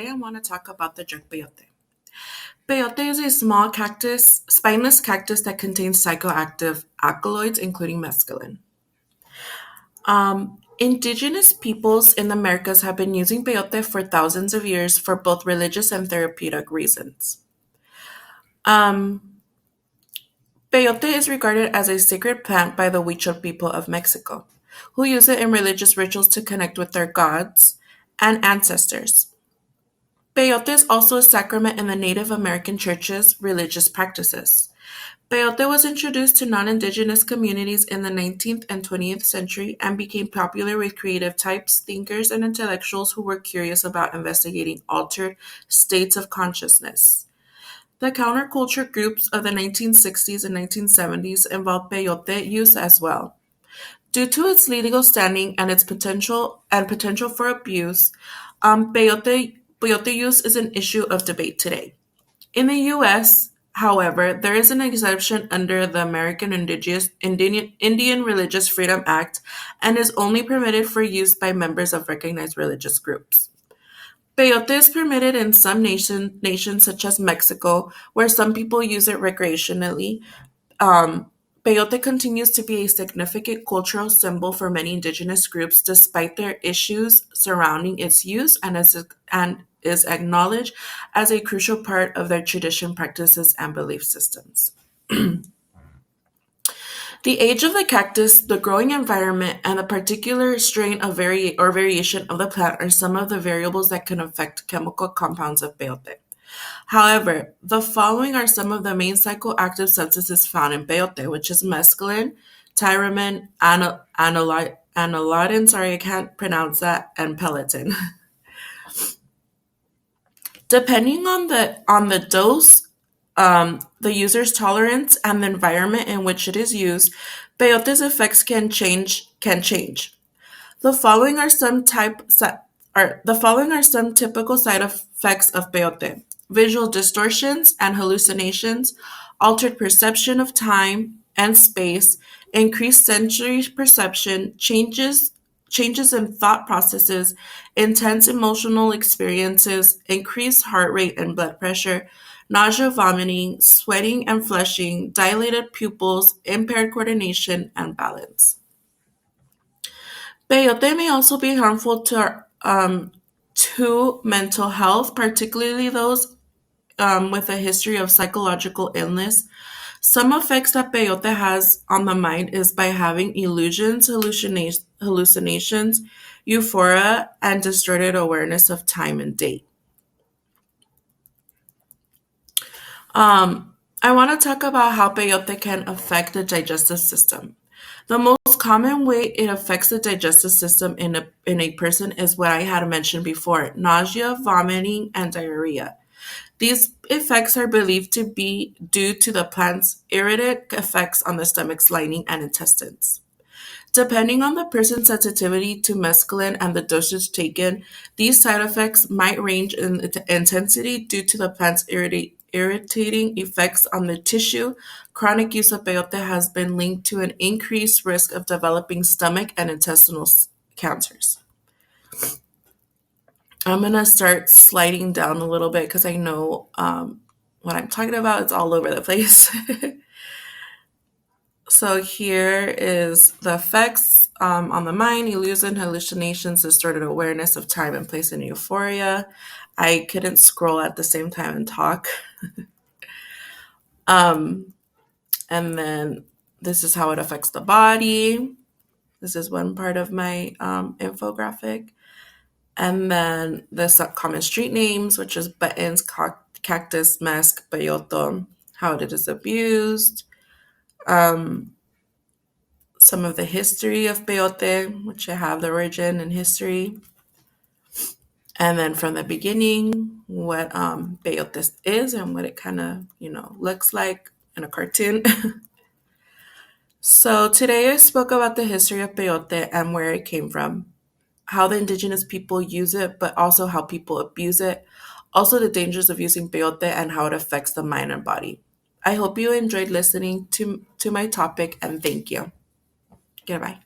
I want to talk about the drug peyote. Peyote is a small cactus, spineless cactus that contains psychoactive alkaloids, including mescaline. Indigenous peoples in the Americas have been using peyote for thousands of years for both religious and therapeutic reasons. Um, Peyote is regarded as a sacred plant by the Huichol people of Mexico, who use it in religious rituals to connect with their gods and ancestors. Peyote is also a sacrament in the Native American church's religious practices. Peyote was introduced to non-indigenous communities in the 19th and 20th century and became popular with creative types, thinkers, and intellectuals who were curious about investigating altered states of consciousness. The counterculture groups of the 1960s and 1970s involved peyote use as well. Due to its legal standing and its potential for abuse, peyote use is an issue of debate today. In the U.S., however, there is an exemption under the American Indian Religious Freedom Act and is only permitted for use by members of recognized religious groups. Peyote is permitted in some nations such as Mexico, where some people use it recreationally. Peyote continues to be a significant cultural symbol for many indigenous groups despite their issues surrounding its use and is acknowledged as a crucial part of their tradition, practices, and belief systems. The age of the cactus, the growing environment, and the particular strain of variation of the plant are some of the variables that can affect chemical compounds of peyote. However, the following are some of the main psychoactive substances found in peyote, which is mescaline, tyramine, anilidin, sorry, I can't pronounce that, and pelatin. Depending on the dose, the user's tolerance, and the environment in which it is used, peyote's effects can change. The following are some typical side effects of peyote: visual distortions and hallucinations, altered perception of time and space, increased sensory perception, changes in thought processes, intense emotional experiences, increased heart rate and blood pressure, nausea, vomiting, sweating and flushing, dilated pupils, impaired coordination, and balance. Peyote may also be harmful to mental health, particularly those with a history of psychological illness. Some effects that peyote has on the mind is by having illusions, hallucinations, euphoria, and distorted awareness of time and date. I want to talk about how peyote can affect the digestive system. The most common way it affects the digestive system in a person is what I had mentioned before: nausea, vomiting, and diarrhea. These effects are believed to be due to the plant's irritant effects on the stomach's lining and intestines. Depending on the person's sensitivity to mescaline and the dosage taken, these side effects might range in intensity due to the plant's irritating effects on the tissue. Chronic use of peyote has been linked to an increased risk of developing stomach and intestinal cancers. I'm gonna start sliding down a little bit because I know what I'm talking about. It's all over the place. So here is the effects on the mind: illusion, hallucinations, distorted awareness of time and place, and euphoria. I couldn't scroll at the same time and talk. Um, and then this is how it affects the body. This is one part of my infographic. And then the common street names, which is buttons, cactus, mask, peyote, how it is abused, um, some of the history of peyote, which I have the origin and history, and then from the beginning, what peyote is and what it kind of looks like in a cartoon. So today I spoke about the history of peyote and where it came from, how the indigenous people use it, but also how people abuse it, also the dangers of using peyote and how it affects the mind and body. I hope you enjoyed listening to my topic, and thank you. Goodbye.